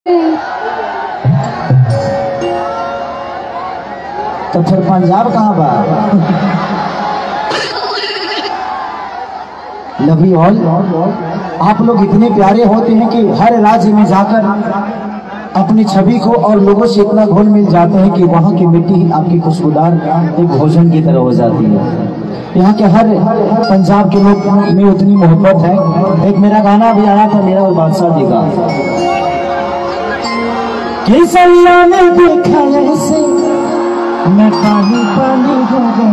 तो फिर पंजाब कहाँ बा? Love you all. आप लोग इतने प्यारे होते हैं कि हर राज्य में जाकर अपनी छवि को और लोगों से इतना घुल मिल जाते हैं कि वहाँ की मिट्टी आपकी खुशबूदार एक भोजन की तरह हो जाती है। यहाँ के हर पंजाब के लोग में उतनी मोहब्बत है। एक मेरा गाना भी आया था, मेरा और बादशाह जी का, किस अल्लाह ने देखा ऐसे मैं पानी पानी हो गई।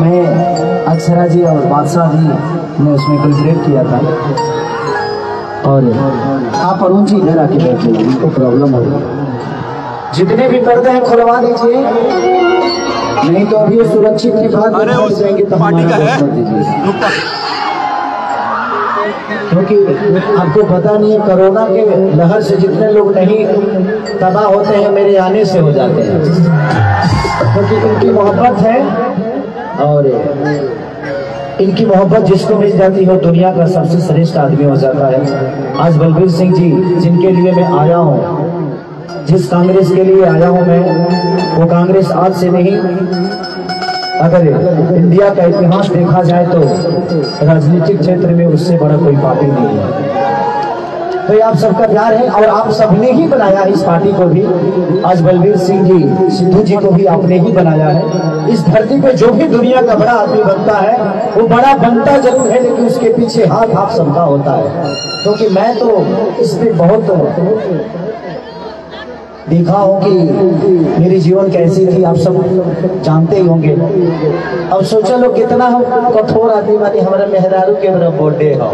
मैं अक्षरा जी और बादशाह जी ने उसमें कोलैबोरेट किया था। और आप अरुण जी इधर आके बैठे, उनको प्रॉब्लम हो रही। जितने भी पर्दे हैं खुलवा दीजिए, नहीं तो अभी सुरक्षित के बाद जाएंगे तो हमारा कर दीजिए। क्योंकि आपको पता नहीं है, कोरोना के लहर से जितने लोग नहीं तबाह होते हैं मेरे आने से हो जाते हैं, क्योंकि इनकी मोहब्बत है। और इनकी मोहब्बत जिसको मिल जाती है दुनिया का सबसे श्रेष्ठ आदमी हो जाता है। आज बलबीर सिंह जी जिनके लिए मैं आया हूँ, जिस कांग्रेस के लिए आया हूँ मैं, वो कांग्रेस आज से नहीं, अगर इंडिया का इतिहास देखा जाए तो राजनीतिक क्षेत्र में उससे बड़ा कोई पार्टी नहीं है। तो ये आप सबका प्यार है और आप सबने ही बनाया इस पार्टी को भी। आज बलबीर सिंह जी, सिद्धू जी को भी आपने ही बनाया है। इस धरती पे जो भी दुनिया का बड़ा आदमी बनता है वो बड़ा बनता जरूर है, लेकिन उसके पीछे हाथ आप सबका होता है। क्योंकि मैं तो इस पे बहुत देखा हो कि मेरी जीवन कैसी थी, आप सब जानते ही होंगे। अब सोचा लो कितना हम कठोर आदमी वाली, हमारा मेहरारू के बड़ा बर्थडे हो,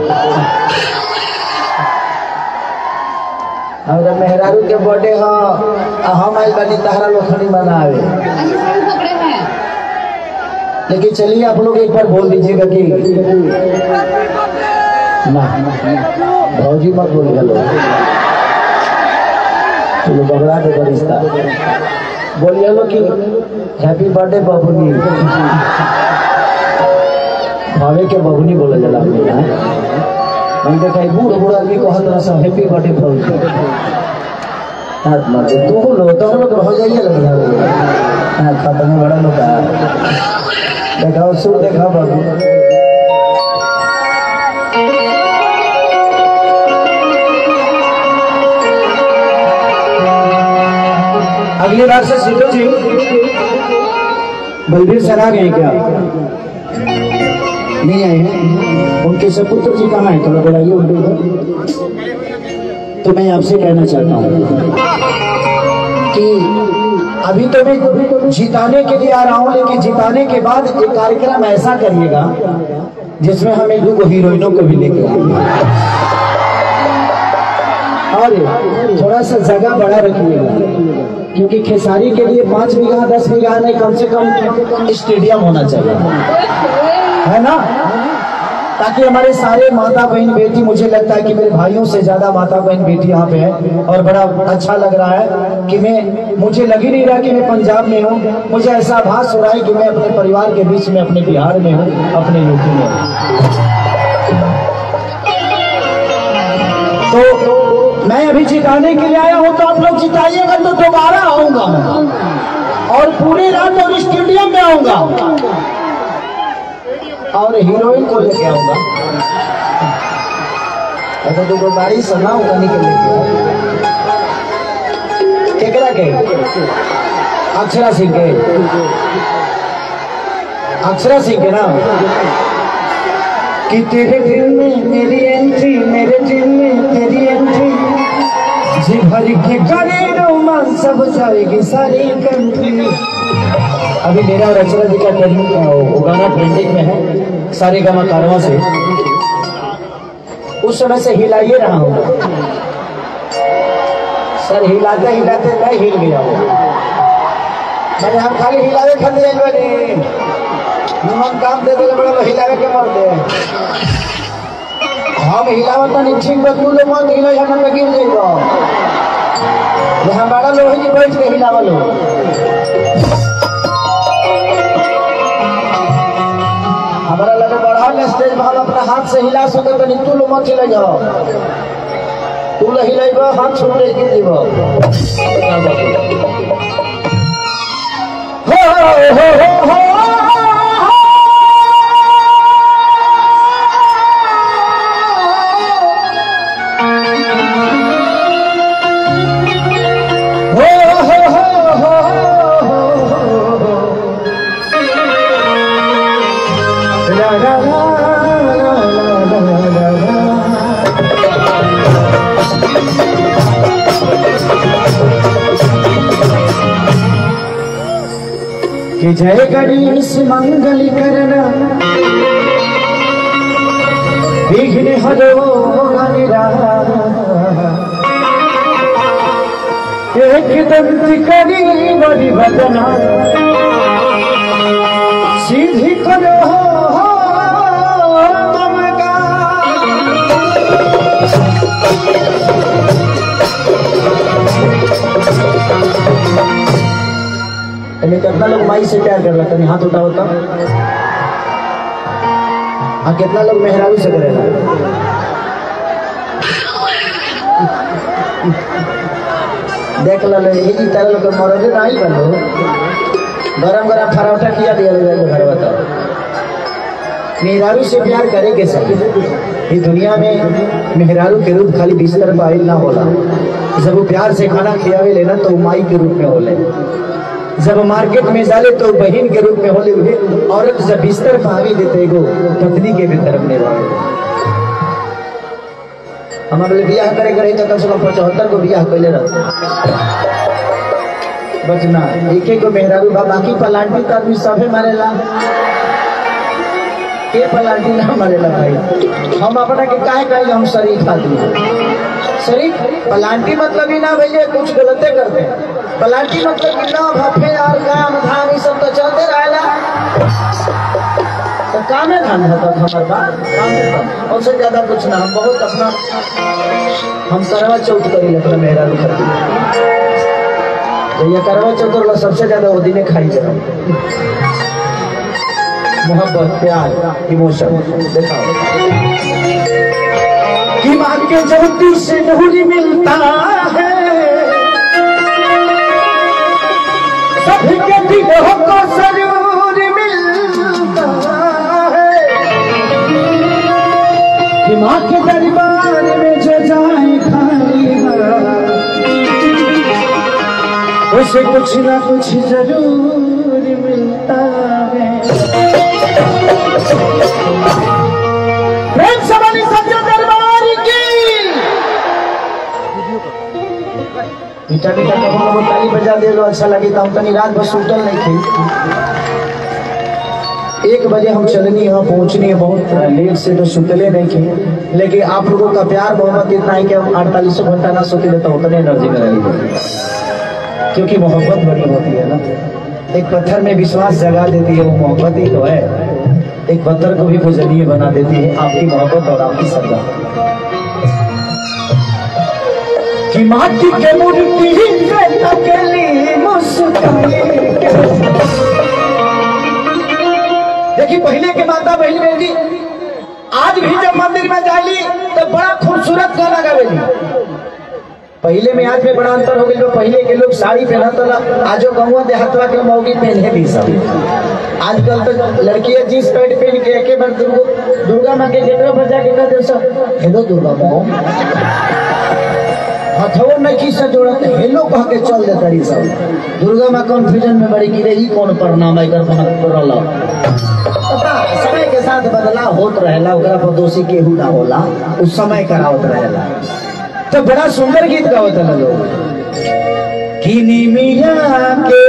हमारा मेहरारू के बर्थडे हो, हम आई बानी तहरा लोखनी बनावे। लेकिन चलिए आप लोग एक बार बोल दीजिएगा कि ना भौजी मत बोलिएगा लोग, चलो बगड़ा के रिश्ता बोलिए लो कि हैप्पी बर्थडे बबुनी। भावे के बबुनी बोला जला मैंने देखा बूढ़ बूढ़ आदमी को हर सब हैप्पी बर्थडे बबुनी तू लो तो लोग हो जाइए लग खत्म बड़ा लोग देखाओ सुर देखा बाबू। अगली बार से सिद्धू जी बलबीर सर आ गए क्या? नहीं आए हैं। उनके सपुत्र जी कहाँ है? थोड़ा बुलाइए उनको। तो मैं आपसे कहना चाहता हूँ कि अभी तो मैं जिताने के लिए आ रहा हूँ, लेकिन जिताने के बाद एक कार्यक्रम ऐसा करिएगा जिसमें हम एक दो हीरोइनों को भी लेकर आएंगे और थोड़ा सा जगह बड़ा रखिएगा, क्योंकि खेसारी के लिए 5 बीघा 10 बीघा नहीं, कम से कम स्टेडियम होना चाहिए, है ना? ताकि हमारे सारे माता बहन बेटी, मुझे लगता है कि मेरे भाइयों से ज्यादा माता बहन बेटी यहाँ पे है और बड़ा अच्छा लग रहा है कि मुझे लग ही नहीं रहा कि मैं पंजाब में हूँ। मुझे ऐसा आभास हो रहा है कि मैं अपने परिवार के बीच में, अपने बिहार में हूँ, अपने यूपी में हूँ। तो मैं अभी जिताने के लिए आया हूँ, तो आप लोग जिताइएगा तो दोबारा आऊंगा और पूरी रात और स्टेडियम में आऊंगा और हीरोइन को लेके आऊंगा। ऐसा तो कोई बारी सुनाऊंगा नहीं के लेके केकरा के अक्षरा सिंह के, अक्षरा सिंह के ना कि तेरे दिल में मेरी एंट्री, मेरे दिल में तेरी एंट्री, जी भर के करे रोमांस सब जाएगी सारी कंट्री। अभी मेरा और अक्षरा जी का गाना ट्रेंडिंग में है, सारे गाना कारवा से। उस समय से हिलाइए रहा हूँ सर, हिलाते हिलाते मैं हिल गया हूँ। मैंने हम खाली हिलावे खाते बने निमन काम दे दे बड़ा हिलावे के मर दे, हम हिलावत नहीं ठीक बस तू लोग मत हिलो, हम पे गिर जाइबो। हम बड़ा लोग ही बैठ के हिलावा लो। हमारा लगे बढ़ा स्टेज भाव अपना हाथ से हिला सके तो तू लोग मत हिला जाओ। तू लही लाइबा हाथ छूट ले के जीवा हो कि जय गणेश मंगल करना विघ्न हरो एक दंत करी बड़ी बदना सीधी करो कितना लोग माई से प्यार कर रहा था हाथ उठा होता हाँ कितना लोग मेहराबी से करेगा देख लो यही तरह लोग मरदे ना ही बनो गरम गरम पराठा किया दिया घर बताओ मेहरारू से प्यार करे के सही ये दुनिया में मेहरारू के रूप खाली बिस्तर पर आइल ना होला जब वो प्यार से खाना खियावे लेना तो माई के रूप में होले जब मार्केट में जाले तो बहन के रूप में होले हुए औरत जब बिस्तर पर आवी देते गो पत्नी के भी तरफ नहीं रहे हमारे ब्याह करे करे तो कम से कम 75 को ब्याह कैले रहते बचना एक एक को मेहरारू बाकी पलांटी तो आदमी सभे मारेला के पलांटी ना मारेला भाई हम अपना के काहे कहे हम शरीफ आदमी शरीफ पलांटी मतलब ही ना भैया कुछ गलते करते पलांटी मतलब कि ना भफे और काम धाम ये सब तो चलते रहेला तो काम है धान होता हमारे बात काम है और से ज्यादा कुछ ना हम बहुत अपना हम करवा चौथ करी लगता मेहरा करती ये करवा चौथ वाला सबसे ज्यादा वो दिन खाई जरा मोहब्बत प्यार इमोशन दिखाओ कि माँ के ज्योति से नूर मिलता है सभी के दिलों को जरूर मिलता है कि माँ के दरबार में जो जाए खाली उसे कुछ ना कुछ जरूर मिलता है प्रेम से वाली सच्चा दरबार की मीठा मीठा कहो ताली बजा दे लो अच्छा लगे तो हम तनी रात भर सुतल नहीं थी 1 बजे हम चलनी यहाँ पहुँचनी है बहुत लेट से तो सुतले नहीं थे लेकिन आप लोगों का प्यार मोहब्बत इतना है कि हम 48 घंटा ना सोते लेते उतने एनर्जी में रहेगी क्योंकि मोहब्बत बड़ी होती है ना एक पत्थर में विश्वास जगा देती है वो मोहब्बत ही तो है एक पत्थर को भी पूजनीय बना देती है आपकी मोहब्बत और आपकी श्रद्धा कि माटी के मूर्ति अकेली मुस्काए देखिए पहले के माता बहन बेटी आज भी जब मंदिर में जाली तो बड़ा खूबसूरत गाना गावेली पहले में आज में बड़ा अंतर हो गया पहले के लोग साड़ी पहनता आज गहुआ देहातवा के मौगी पहने भी सब आजकल तो लड़कियां जींस पैंट पहन के एक बार दुर्गा माँ के गेटवा पर जाके कहते सब हेलो दुर्गा माँ हथो नहीं से जोड़त हेलो कह के चल देता रही सब दुर्गा माँ कंफ्यूजन में बड़ी गिरे ही कौन प्रणाम है समय के साथ बदलाव होत रहेला ओकरा पर दोषी केहू ना होला उस समय करावत रहेला तो बड़ा सुंदर गीत गावत है लोग किनी मिया के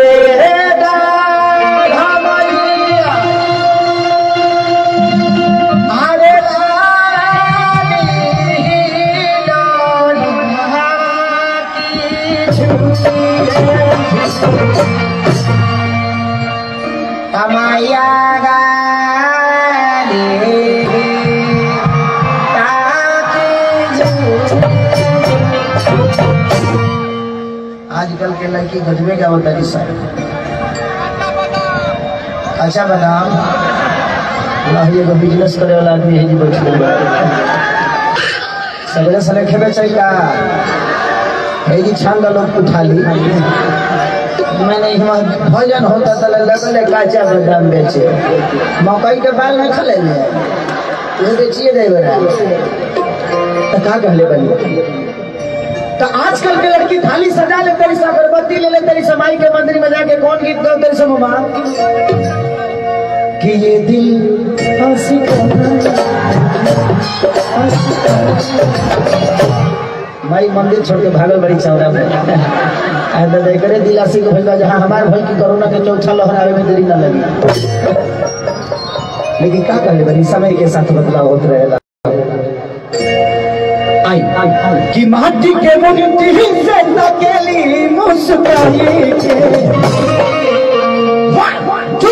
आजकल के लड़की गजबे क्या होता है सर अच्छा बताओ बिजनेस करे वाला आदमी है जी सवेरे सवेरे खेबे चाहिए जी छान लोग उठा ली मैंने भोजन होता तो लगल काचा बादाम बेचे मकई के बाल नहीं खले बेचिए दे तो का कहले बनी तो आजकल के लड़की थाली सजा ले तेरी अगरबत्ती ले ले तेरी समाई के मंदिर में जाके कौन गीत गाओ तेरी समूह कि ये दिल माई मंदिर छोड़ के भागल बड़ी चौरा में तो देख रहे दिलासी को भेजा जहाँ हमारे भाई की कोरोना के चौथा लहर आवे में देरी न लगी लेकिन क्या कहले बनी समय के साथ बदलाव होते रहेगा कि माटी के मूर्ति से तकेली मुस्काई के 1 2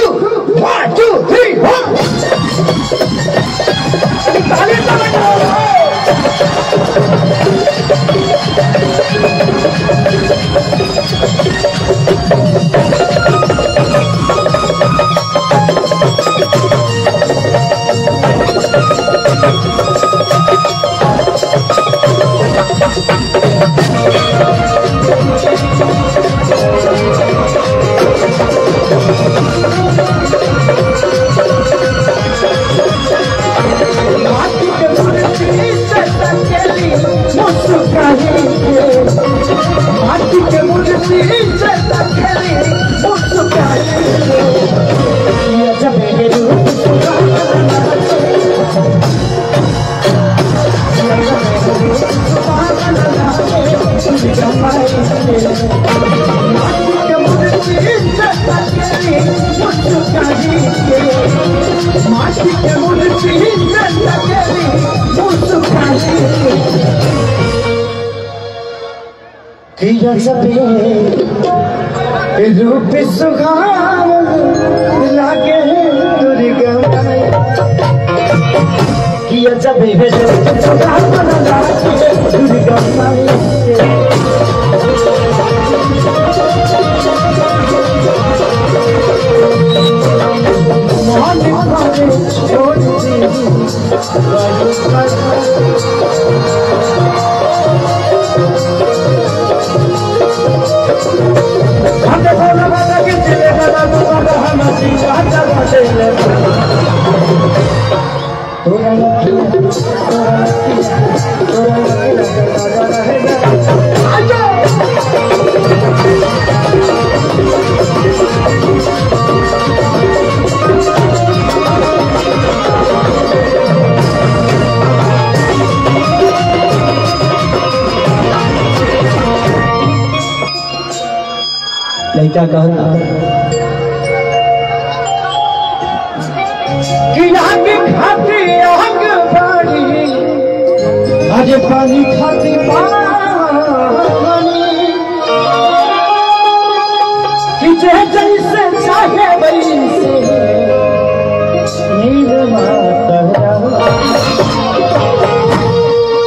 3 रूप सुहावन लागे दुर्गा किया जब सुहावन लागे दुर्गा लड़का कहता कि आग खाती आग पानी आज पानी खाती पानी कि जैसे चाहे वैसे नींद माता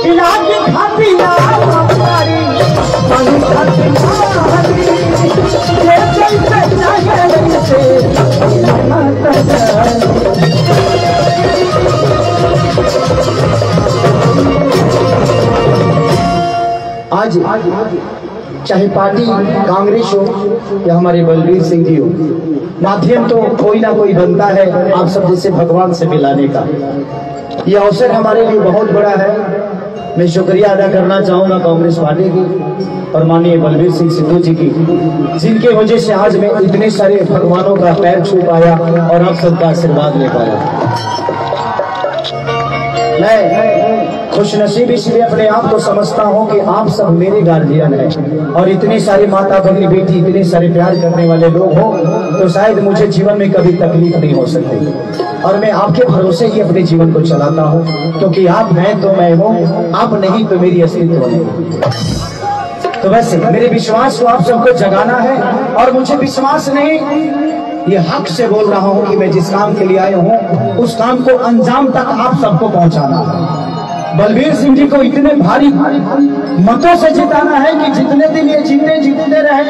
कि आग खाती आग पानी पानी खाती पानी आज चाहे पार्टी कांग्रेस हो या हमारे बलबीर सिंह जी हो, माध्यम तो कोई ना कोई बनता है आप सब जैसे भगवान से मिलाने का। ये अवसर हमारे लिए बहुत बड़ा है। मैं शुक्रिया अदा करना चाहूंगा कांग्रेस पार्टी की और माननीय बलबीर सिंह सिद्धू जी की, जिनके वजह से आज मैं इतने सारे भगवानों का पैर छू पाया और आप सबका आशीर्वाद ले पाया। मैं खुशनसीब इसलिए अपने आप को समझता हूं कि आप सब मेरे गार्जियन हैं और इतने सारे माता बहनी बेटी इतने सारे प्यार करने वाले लोग हो तो शायद मुझे जीवन में कभी तकलीफ नहीं हो सकती। और मैं आपके भरोसे ही अपने जीवन को चलाता हूं, क्योंकि आप हैं तो मैं हूं, आप नहीं तो मेरी अस्तित्व नहीं। तो वैसे मेरे विश्वास को आप सबको जगाना है और मुझे विश्वास नहीं, ये हक से बोल रहा हूं कि मैं जिस काम के लिए आया हूं उस काम को अंजाम तक आप सबको पहुंचाना है। बलबीर सिंह जी को इतने भारी मतों से जिताना है कि जितने दिन ये जीतते रहे,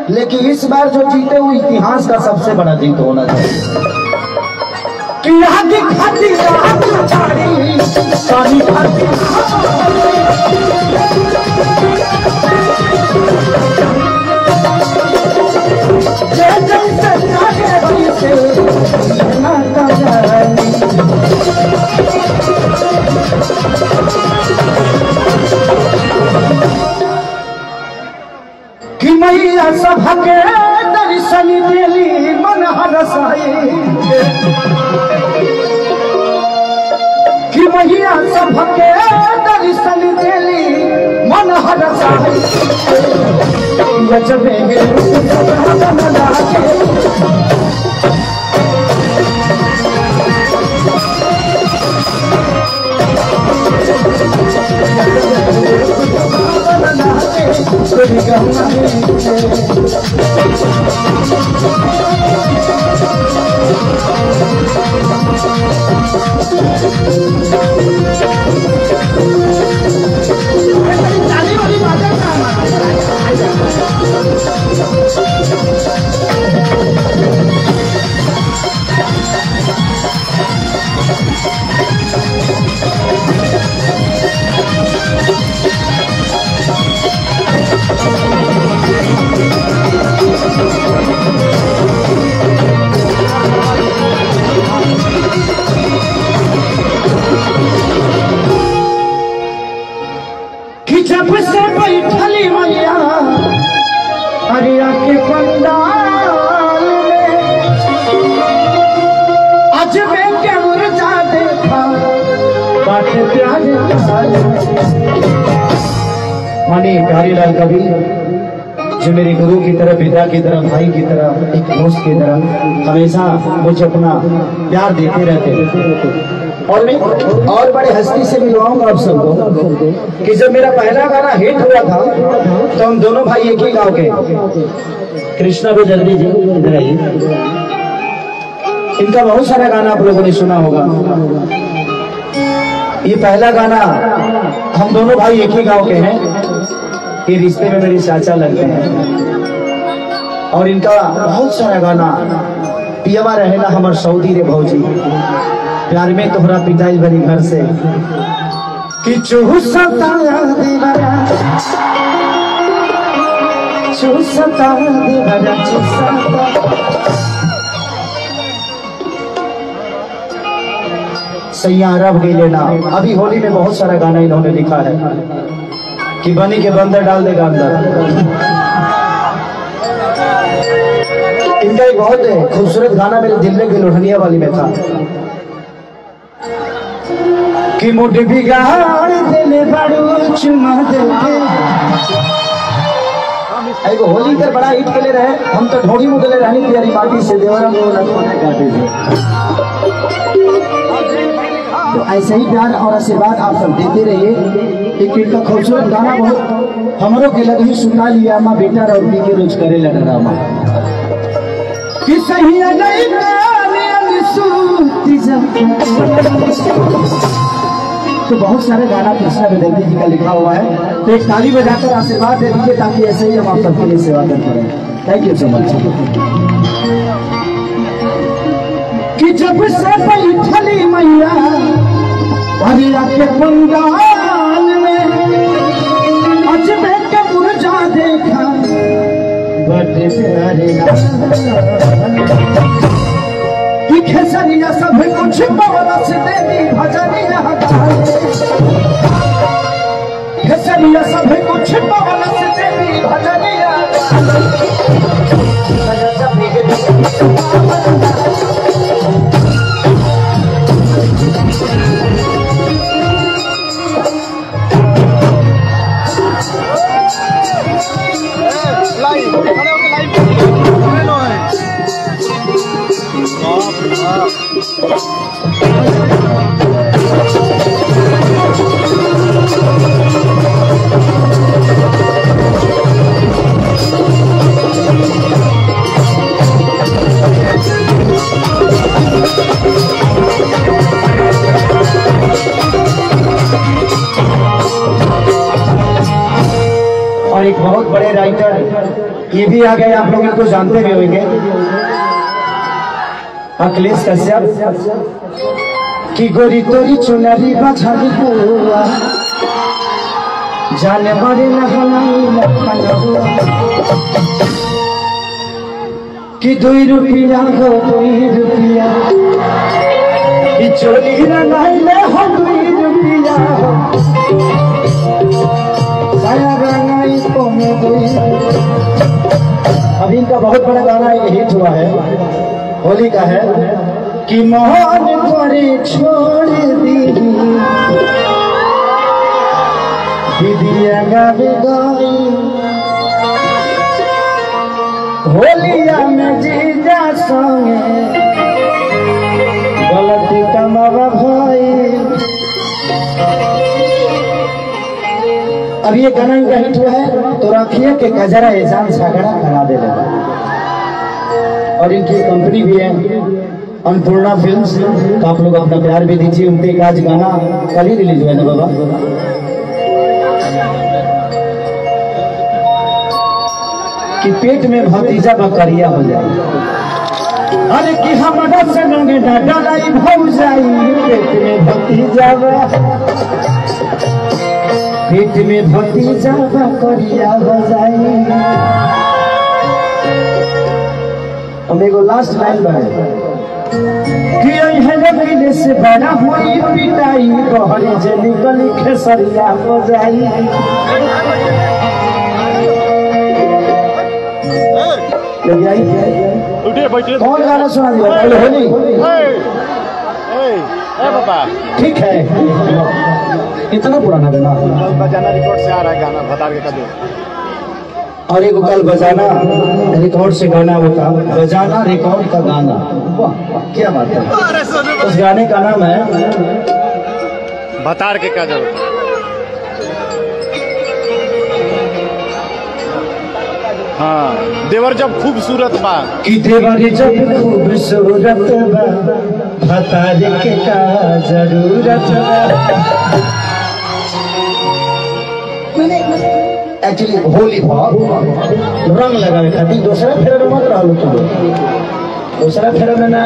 लेकिन इस बार जो जीते वो इतिहास का सबसे बड़ा जीत होना चाहिए। कि आगे खाती रात चारी पानी खाती जैसे जागे वैसे ना जानी कि मैया सभा के दर्शन देली मन हरसाई कि मैया सभा के दर्शन देली मन हरसाई जब जब से बैठली मैया अरिया के पंडाल में आज मैं के मुर्जा देखा बाटे प्यार मानी प्यारी लाल कवि जो मेरे गुरु की तरह, पिता की तरह, भाई की तरह, एक दोस्त की तरह हमेशा मुझे अपना प्यार देते रहते। और मैं और बड़े हस्ती से मिलवाऊंगा आप सबको कि जब मेरा पहला गाना हिट हुआ था तो हम दोनों भाई एक ही गांव के, कृष्णा को जल्दी जी इधर आइए। इनका बहुत सारा गाना आप लोगों ने सुना होगा। ये पहला गाना, हम दोनों भाई एक ही गांव के हैं, ये रिश्ते में मेरे चाचा लगते हैं। और इनका बहुत सारा गाना पियवा रहेला हमार सऊदी रे भौजी, प्यार में तोहरा पिटाई बनी घर से कि चूसता दीवारा चूसता दीवारा चूसता। सैया रब गई लेना। अभी होली में बहुत सारा गाना इन्होंने लिखा है कि बनी के बंदर डाल देगा अंदर। इनका एक बहुत खूबसूरत गाना मेरे दिल में गिलोढ़निया वाली में था कि मुझ बिगाड़ देले बड़ू चुमा देके। एगो होली कर बड़ा हिट के ले रहे, हम तो ढोड़ी मुदले रहनी प्यारी माटी से देवरा में काटे थे। तो ऐसे ही प्यार और आशीर्वाद आप सब देते रहिए। एक इनका खूबसूरत गाना बहुत हमरों के लगे ही सुना लिया माँ बेटा रौदी के रोज करे लगा रामा कि सही नहीं तो बहुत सारे गाना कृष्णा विद्यार्थी जी का लिखा हुआ है। तो एक ताली बजाकर आशीर्वाद दे दीजिए ताकि ऐसे ही हम आप सबके लिए सेवा करते रहें। Thank you so much. कि जब से बैठली मैया अरिया के पंडाल में अजबे के मुर्जा देखा बड़े प्यारे कि खेसरिया सब कुछ बरस देवी भजनिया खेसरिया सब कुछ बरस देवी भजनिया और एक बहुत बड़े राइटर ये भी आ गए, आप लोग इनको जानते भी होंगे, अखिलेश कश्यप की गोरी तोरी चुनरी बछड़ी हुआ जाने बड़े कि 2 रुपया हो 2 रुपया कि चोली रंगाइले हो 2 रुपया हो साया रंगाई को में 2। अभी इनका बहुत बड़ा गाना हिट हुआ है, होली का है कि मोहन करे छोड़ दीदिया गावे गाई होलिया में जीजा संगे गलती कमावा भाई। अब ये गाना इनका हिट हुआ है तो रखिए के गजरा एजान झगड़ा करा दे लगा। और इनकी कंपनी भी है अन्नपूर्णा फिल्म्स, तो आप लोग अपना प्यार भी दीजिए। उनके एक आज गाना कल ही रिलीज हुआ है ना बाबा, कि पेट में भतीजा बकरिया हो जाए। अरे कि हमारा संग डालाई भौ जाई पेट में भतीजा बकरिया हो जाई। अब एगो लास्ट लाइन बने कि किले से बड़ा हुई पिटाई बहरी जे निकली खेसरिया हो जाई। कौन गाना सुना दिया पहले होली? ठीक है, इतना पुराना गाना बजाना रिकॉर्ड से आ रहा है गाना भतार के कदम। और एक कल बजाना रिकॉर्ड से गाना होता, बजाना रिकॉर्ड का गाना। वाह क्या बात है। उस गाने का नाम है भतार के कदम। हाँ, देवर जब खूबसूरत बा कि देवर जब खूबसूरत बा भतार के का जरूरत बा। एक्चुअली होली भाव रंग लगावे खातिर दूसरा फेरा में मत रहो तुम। दूसरा फेरा में ना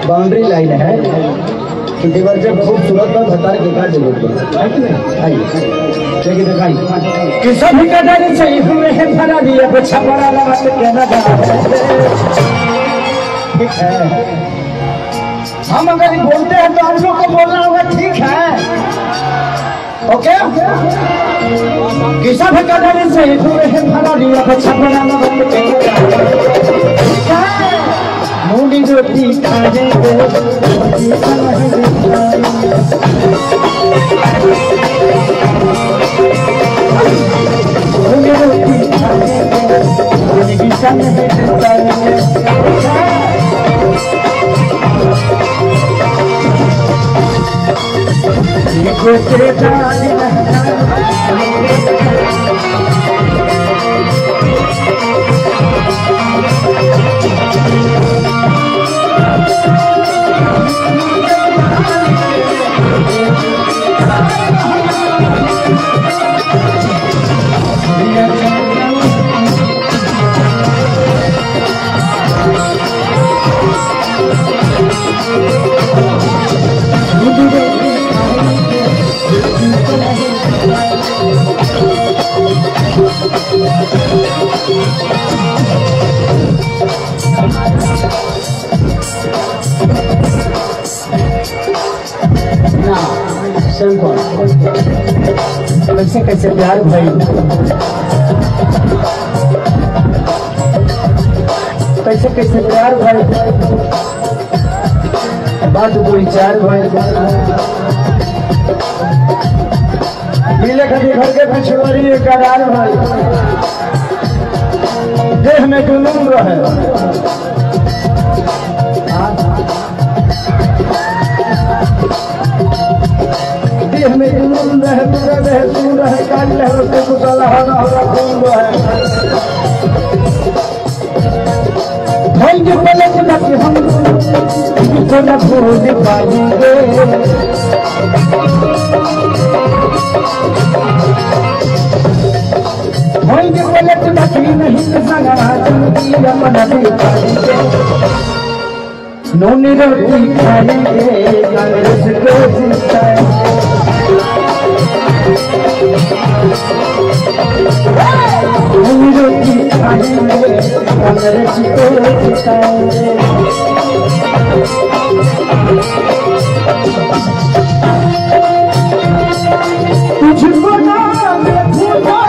बाउंड्री लाइन है कि देवर जब खूबसूरत बा भतार के का जरूरत बा। आइए देखिए दिखाई कि सभी का डर सही हुए हैं भरा दिया को छपरा लगा के कहना जा। ठीक है, हम अगर बोलते हैं तो आप लोग को बोलना होगा। ठीक है, ओके। कि सभी का डर सही हुए हैं भरा दिया को छपरा लगा के कहना जा। मूली रोटी खाने को कैसे कैसे प्यार भाई, कैसे कैसे प्यार भाई, बात कोई चार भाई मिले कभी घर के पिछवाड़ी करार भाई, देह में जुनून रहे। में जुनून रहे, पूरा रहे, तू रहे, काल रहे, उसके कुशला होना होगा खून रहे। भाई जो पलक न कि हम तो न भूल पाएंगे। भाई जो पलक न कि नहीं सगा जिंदगी अपना दे पाएंगे। नून रोटी खाएंगे कांग्रेस को जिताएंगे। नून रोटी खाएंगे कांग्रेस को जिताएंगे। तुझको नाम भूला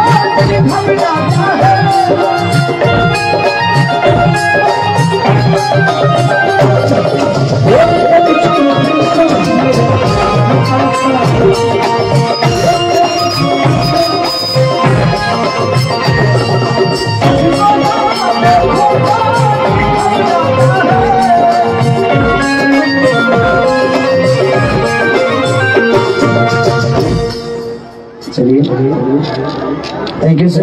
घबराता है। चलिए थैंक यू सर।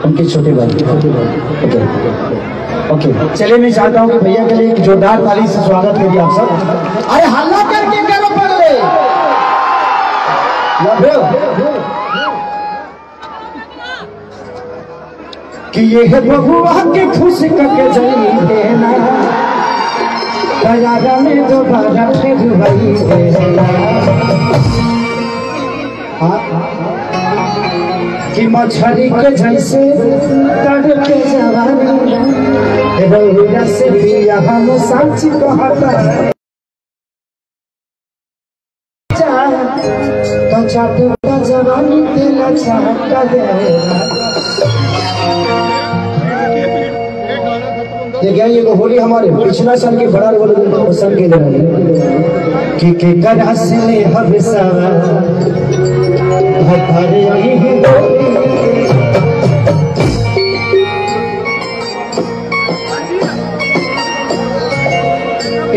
उनके छोटे भाई ओके ओके। चलिए मैं चाहता हूँ कि भैया के लिए एक जोरदार ताली से स्वागत करिए आप सब। अरे हल्ला करके करो पगले कि ये है बबुआ के खुश करके जली देना बाजारा में दोबारा फिर वही देना कि मछली के जैसे तड़के जवानी बहुरा से भी हम सच कहता तो चाटूटा जवानी तेला चाहता देना। देखिए ये होली हमारे पिछला साल के बड़ा रोशन के लिए कि करा से हमेशा भरे यही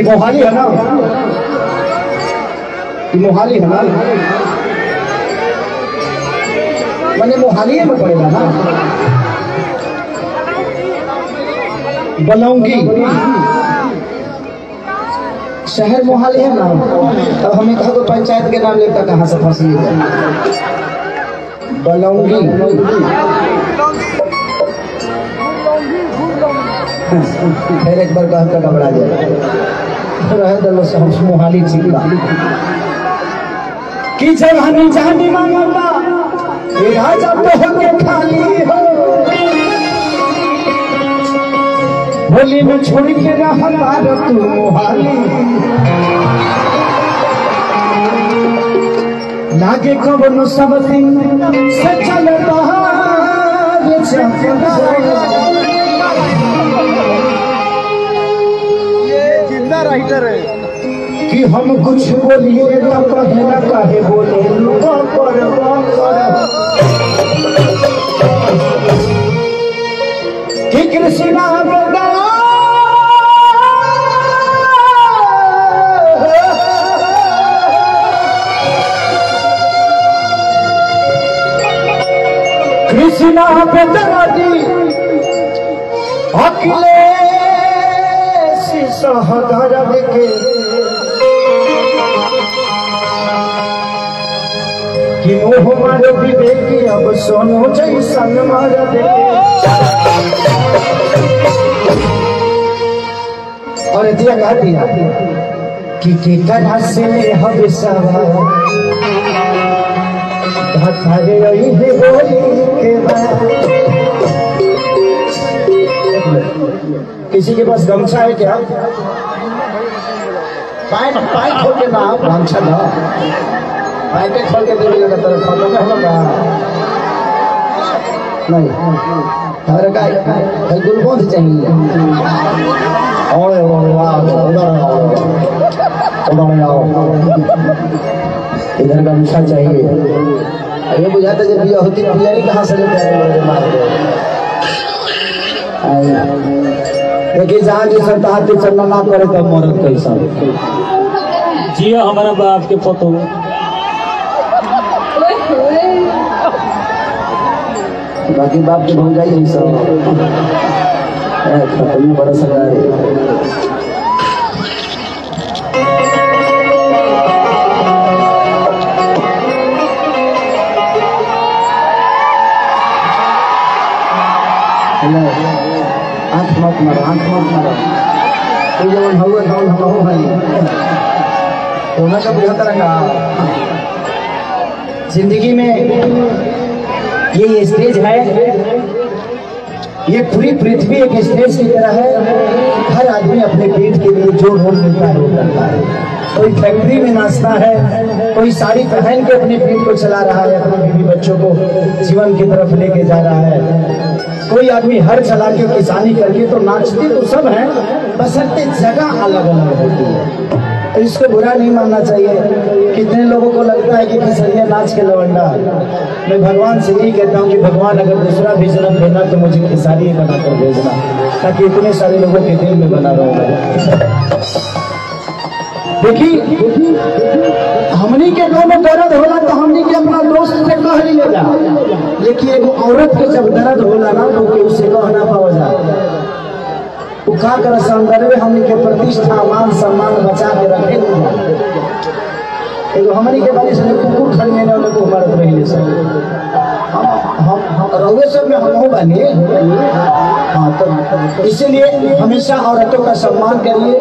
मोहाली है ना, मोहाली है ना, मैंने मोहाली में पड़ेगा ना। बलौंगी शहर मोहाली है ना। अब हमें कहा तो पंचायत के नाम लेता कहाँ से फंसी है। बलौंगी फिर एक बार कहकर घबरा जाए मोहाली चिल्ला की जवानी जानी मांगता राजा तो होके खाली हो। होली में छोड़ के रहा तू मोहाली लागे कबनो सब से चल राइटर है कि हम कुछ बोलिए तो कहे ना कहे बोले कि कृष्णा कृष्णा बेदरादी अखिलेश सहगरव के कि मोह मार विवेकी अब सोनो जैसन मार दे। और दिया कहा दिया कि केकरा से हम सब धरे यही बोली के बाद। किसी के पास गमछा है क्या? पाइप खोल के ना गमछा ना पाइप खोल के दे लगा तेरे फोटो में होगा नहीं हमारे का गुलबंद चाहिए। और इधर गमछा चाहिए। अरे बुझाता जब बिया होती बिरयानी कहाँ से देखिए जहाँ जिस हाथी चलना ना करे तो मरद कैसा जियो हमारा बाप के फोटो बाकी बाप के भूल जाइए सब खत्म बड़ा सरकार आंख मत मारो जवन हुआ कौन हम भाई कोना का बुझा तरंगा। जिंदगी में ये स्टेज है, ये पूरी पृथ्वी एक स्टेज की तरह है। हर आदमी अपने पेट के लिए जो रोल मिलता है वो करता है। कोई फैक्ट्री में नाचता है, कोई साड़ी पहन के अपने पेट को चला रहा है, अपने बीवी बच्चों को जीवन की तरफ लेके जा रहा है। कोई आदमी हर चला के किसानी करके, तो नाचते तो सब हैं, बशर्ते जगह अलग अलग होती है। तो इसको बुरा नहीं मानना चाहिए। कितने लोगों को लगता है कि खेसरिया नाच के लवंडा। मैं भगवान से यही कहता हूँ कि भगवान अगर दूसरा भी जन्म देना तो मुझे खेसारी बनाकर भेजना, ताकि इतने सारे लोगों के दिल में बना रहूँगा। देखिए हमनी के गाँव में दर्द होला तो हमनी के अपना दोस्त से कह ले जा, लेकिन एगो औरत के जब दर्द होला ना तो उससे कह ना पाओ जा। वो का कर सौंदर्य हमनी के प्रतिष्ठा मान सम्मान बचा के रखे। एगो हमनी के बारे से कुकुर खरीदने वाले को मरद रही सब हम रउए सब में हम बने। हाँ, तो इसीलिए हमेशा औरतों का सम्मान करिए,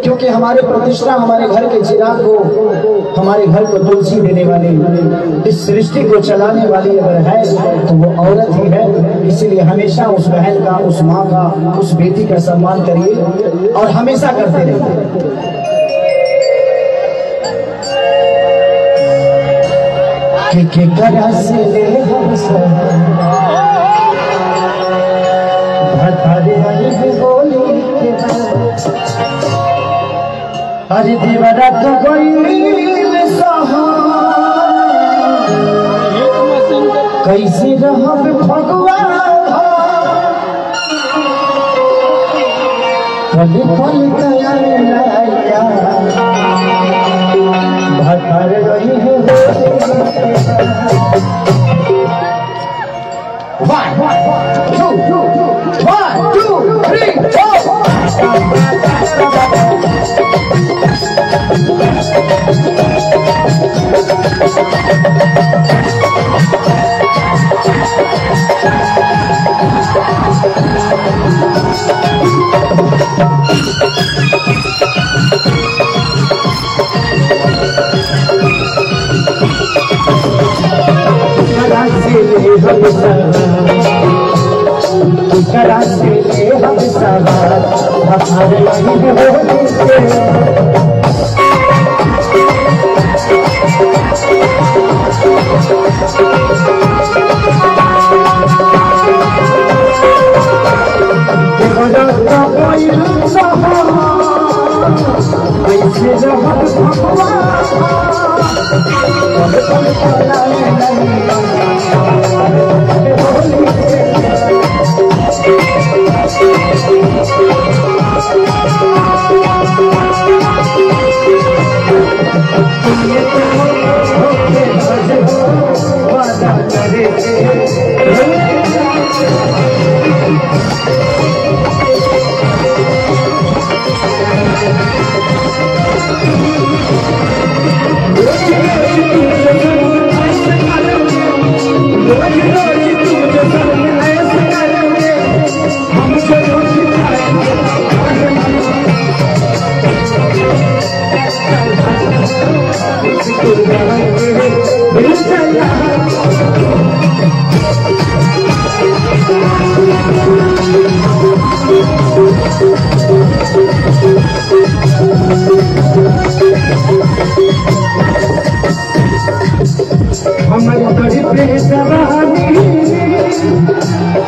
क्योंकि हमारे प्रतिष्ठा, हमारे घर के चिराग को, हमारे घर को तुलसी देने वाली, इस सृष्टि को चलाने वाली अगर है तो वो औरत ही है। इसीलिए हमेशा उस बहन का, उस माँ का, उस बेटी का सम्मान करिए और हमेशा करते रहिए। के करा से ले हम सब भतारे आई बोली के अरे दीवारा तो गईल सहा कैसे रहब भगवान पल पल तैयार भतार रही है। One, two, three, four.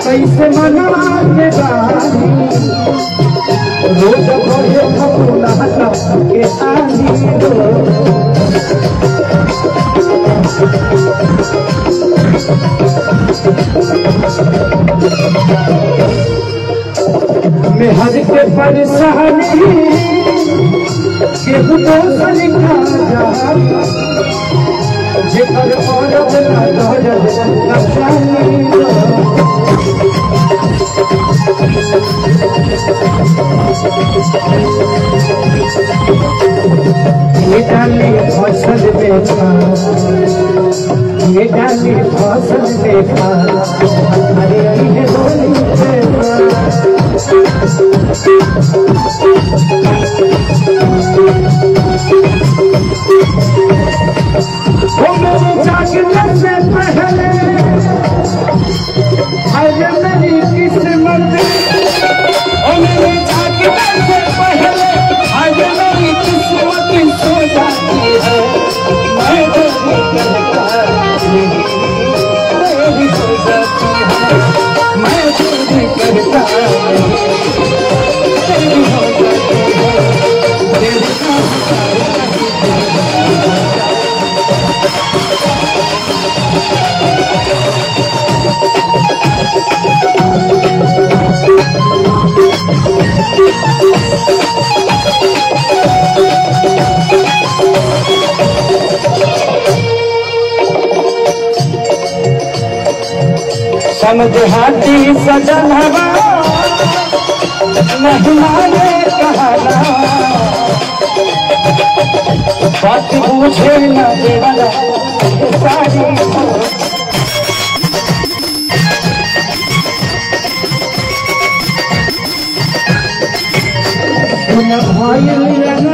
कैसे मनवा के बानी रोज भरे फूला के आनी में हर के परेशानी के दोसर का जा जेकर औरत ना गजल नशानी ये डाले फसल बेचा ये डाले खाली फसल देखा अरे अरे होली वो मेरे जागने से पहले अरे मेरी किस्मत ओ मेरे जागने से पहले अरे मेरी किस्मत सो जाती है मैं तो करता मेरी सो जाती है मैं तो करता मेरी हो जाती है समझ हाथी सजन हवा मेहमाने कहना बात पूछे न देवना सारी भाई